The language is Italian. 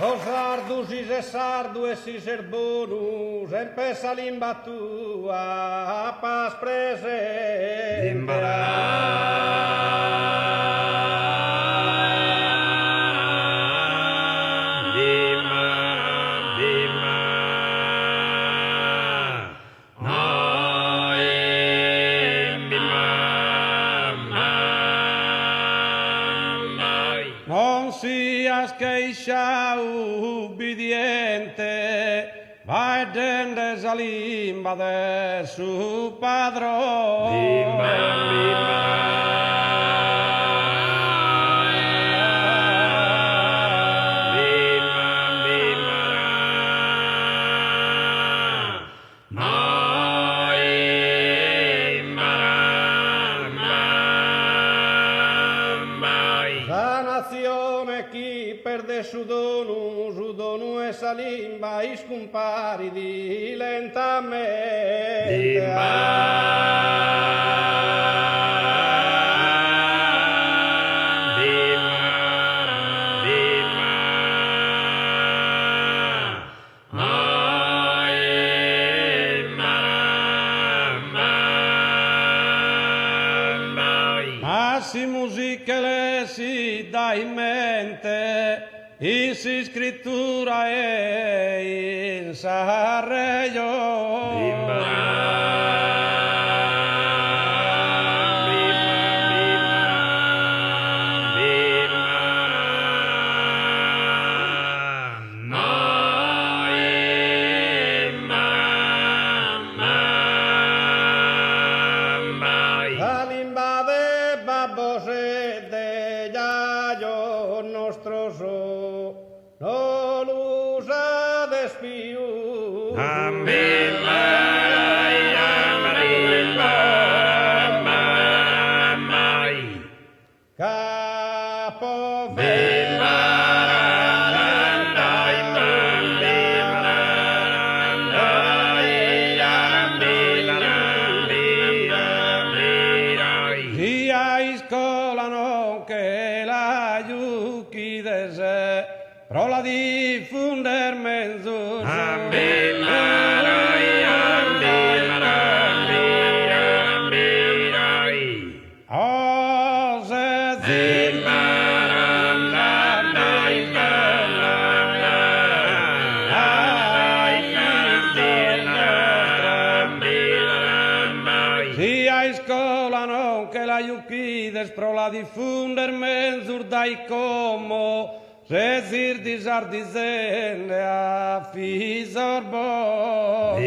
O sardu si se sardu e si ser bonus, empesa limba tua, pas presente. Non sias queixa ubbidiente, vai dendes a limba de su padrón. La nazione chi perde su donu e sa limba iscomparidi lentamente. Ma si musica le si dà in mente, in si scrittura e in sarreio. La limba de babos e de yayo nostro so, no l'usa despiu. Capo scolano che la Yukides pro la diffunder menzur. Scolano che la Yukides pro la diffunder menzur dai como resir disardizende a fisor botros.